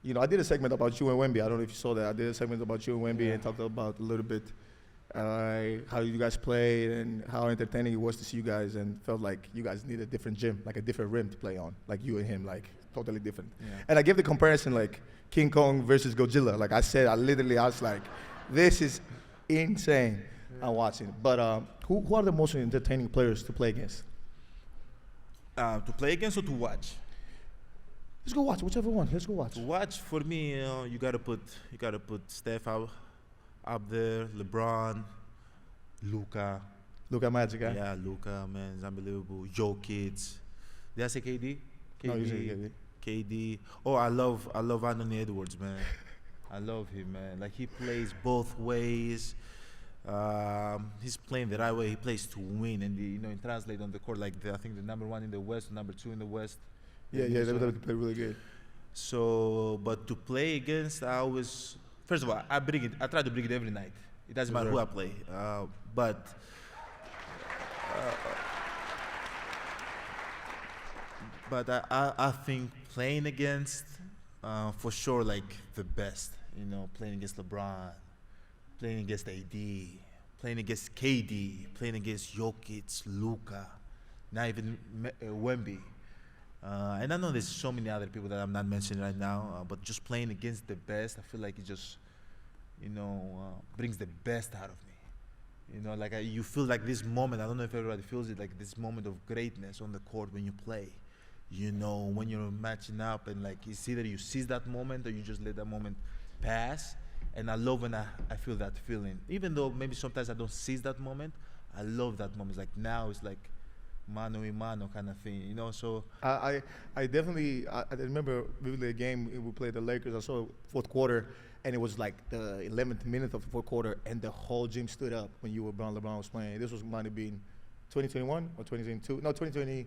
I did a segment about you and Wemby. I don't know if you saw that. I did a segment about you and Wemby and talked about a little bit how you guys played and how entertaining it was to see you guys, and felt like you guys need a different gym, like a different rim to play on, like you and him, like totally different. Yeah. And I gave the comparison like King Kong versus Godzilla. Like I was like, this is insane. I'm watching. But who are the most entertaining players to play against? To play against or to watch? Let's go watch, whichever one. Let's go watch. To watch, for me, you gotta put Steph up there, LeBron, Luka. Luka Magic, eh? Yeah, Luka, man, it's unbelievable. Jokic. Did I say KD? No, you said KD. KD. Oh, I love Anthony Edwards, man. I love him, man. Like, he plays both ways. He's playing the right way. He plays to win, and he translate on the court like I think the number 1 in the West, number 2 in the West. Yeah, they play really good. So, but to play against, first of all, I try to bring it every night. It doesn't matter who I play. But I think playing against, for sure, like the best. Playing against LeBron, playing against AD, playing against KD, playing against Jokic, Luka, not even Wemby. And I know there's so many other people that I'm not mentioning right now, but just playing against the best, I feel like it just, brings the best out of me. Like you feel like this moment, I don't know if everybody feels it, like this moment of greatness on the court when you play. When you're matching up and like it's either you seize that moment or you just let that moment pass. And I love when I feel that feeling. Even though maybe sometimes I don't seize that moment, I love that moment. It's like now it's like mano a mano kind of thing, so I definitely I remember vividly a game we played the Lakers. I saw fourth quarter, and it was like the 11th minute of the fourth quarter, and the whole gym stood up when LeBron was playing. This might have been 2021 or 2022, no, 2022ish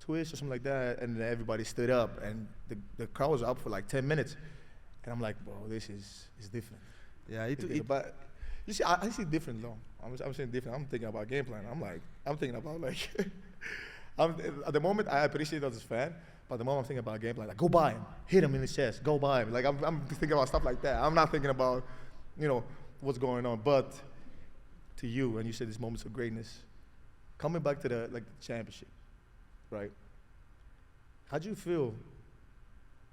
or something like that, and then everybody stood up, and the crowd was up for like 10 minutes, and I'm like, bro, this is different. Yeah, but you see, I see different though. I'm saying different. I'm thinking about game plan. I'm thinking about like, at the moment I appreciate it as a fan, but at the moment I'm thinking about game plan. Like, go by him, hit him in his chest, go by him. Like I'm thinking about stuff like that. I'm not thinking about, what's going on. But to you, and you said these moments of greatness, coming back to the championship, right? How'd you feel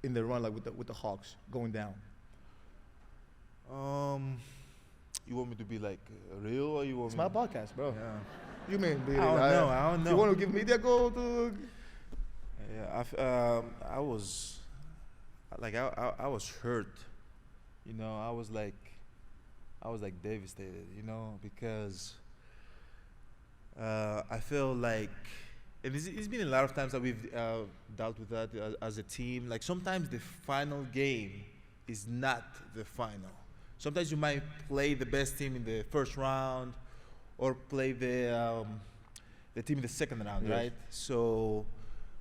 in the run, like with the Hawks going down? You want me to be like real, or you want It's me? my podcast, bro. Yeah. You mean? I don't know. You want to give me that goal to? Yeah, I was hurt. I was like devastated. Because I feel like, and it's been a lot of times that we've dealt with that as a team. Like sometimes the final game is not the final. Sometimes you might play the best team in the first round, or play the team in the second round, Yes. right? So,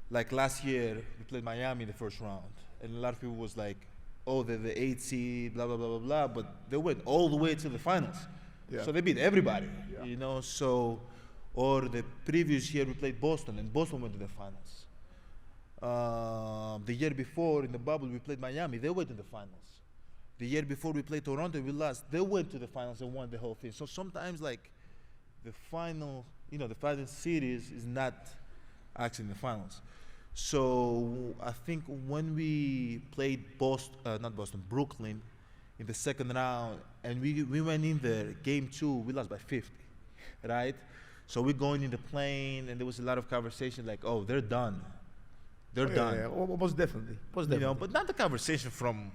like last year, we played Miami in the first round, and a lot of people was like, "Oh, they're the 8 seed, blah blah blah blah blah," but they went all the way to the finals. Yeah. So they beat everybody, Yeah. So, or the previous year we played Boston, and Boston went to the finals. The year before in the bubble we played Miami, they went to the finals. The year before we played Toronto, we lost. They went to the finals and won the whole thing. So sometimes, like, the final series is not actually in the finals. So I think when we played Brooklyn in the second round, and we went in there, game 2, we lost by 50, right? So we're going in the plane, and there was a lot of conversation like, oh, they're done. They're done. Yeah. Most definitely. But not the conversation from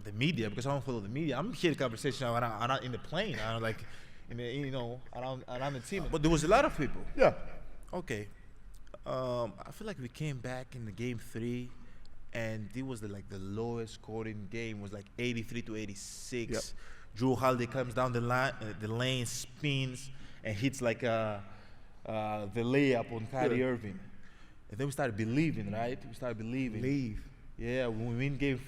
the media, because I don't follow the media. I'm hearing conversation around in the plane, like in the, around the team. But there was a lot of people. Yeah. Okay. I feel like we came back in the game 3, and it was the lowest scoring game. It was like 83 to 86. Yep. Drew Holiday comes down the lane, spins, and hits like the layup on Kyrie Irving. And then we started believing, right? We started believing. Leave. Yeah, when we win game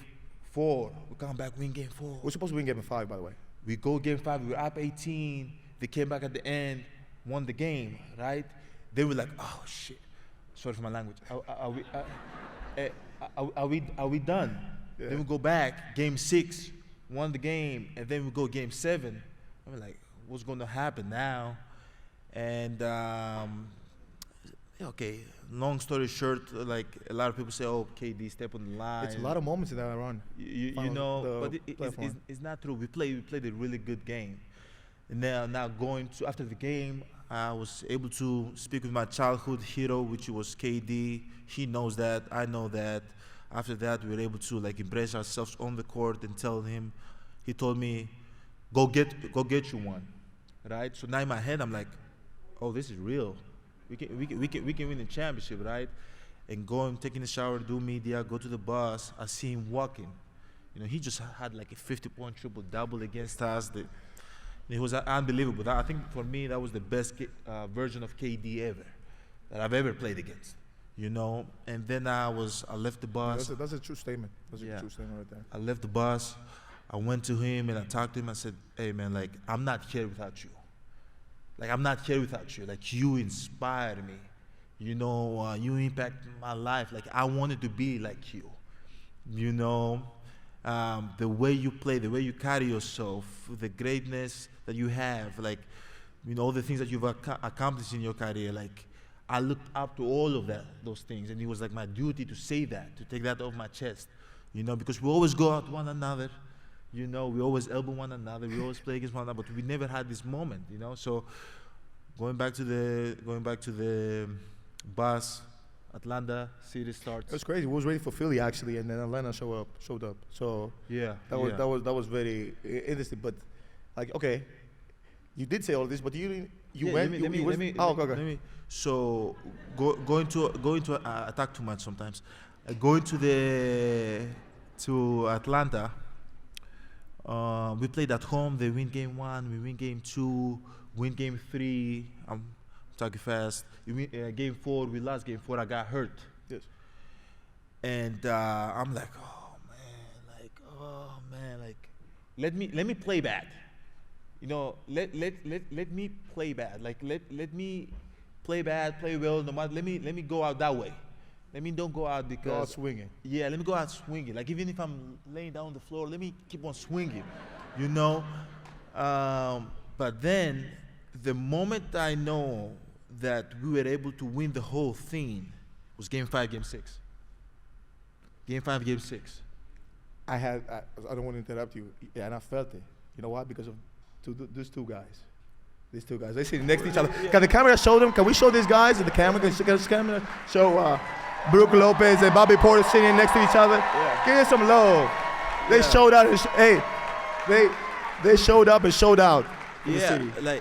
4, we come back, win game 4. We're supposed to win game 5, by the way. We go game 5, we were up 18. They came back at the end, won the game, right? They were like, oh shit. Sorry for my language. Are we done? Yeah. Then we go back, game 6, won the game, and then we go game 7. I'm like, what's going to happen now? And okay, long story short, like a lot of people say, oh, KD step on the line. It's a lot of moments in that run. You know, but it's not true. We played a really good game. And now going to after the game, I was able to speak with my childhood hero, which was KD. He knows that. I know that. After that, we were able to like embrace ourselves on the court and tell him. He told me, go get you one, right? So now in my head, I'm like, oh, this is real. We can win the championship, right? And taking a shower, do media, go to the bus. I see him walking. You know, he just had like a 50-point triple-double against us. It was unbelievable. I think for me, that was the best version of KD ever that I've ever played against. You know, and then I left the bus. That's a true statement. That's a true statement right there. I left the bus. I went to him and I talked to him. I said, hey, man, like, I'm not here without you. Like, I'm not here without you. Like, you inspired me. You know, you impacted my life. Like, I wanted to be like you. You know, the way you play, the way you carry yourself, the greatness that you have, like, you know, all the things that you've accomplished in your career. Like, I looked up to all of those things. And it was like my duty to say that, to take that off my chest. You know, because we always go out one another. You know, we always elbow one another. We always play against one another, but we never had this moment. You know, so going back to the bus, Atlanta City starts. It was crazy. We was ready for Philly actually, and then Atlanta showed up. So yeah, that was very interesting. But like, okay, you did say all this, but you went. Let me. So going to I talk too much sometimes. Going to Atlanta. We played at home. They win game 1. We win game 2. Win game 3. I'm talking fast. We win, game 4. We lost game 4. I got hurt. Yes. And I'm like, let me play bad. You know, let me play bad. Like let me play bad, play well. No matter. Let me go out that way. Let me don't go out because... Go out swinging. Yeah, let me go out swinging. Like, even if I'm laying down on the floor, let me keep on swinging, you know? But then, the moment I know that we were able to win the whole thing was Game 5, Game 6. Game 5, Game 6. I don't want to interrupt you, and I felt it. You know why? Because of these two guys. These two guys. They sit next to each other. Can the camera show them? Can we show these guys? Can the camera show... Brook Lopez and Bobby Porter sitting next to each other. Yeah. Give them some love. They showed out. They showed up and showed out in the city. Like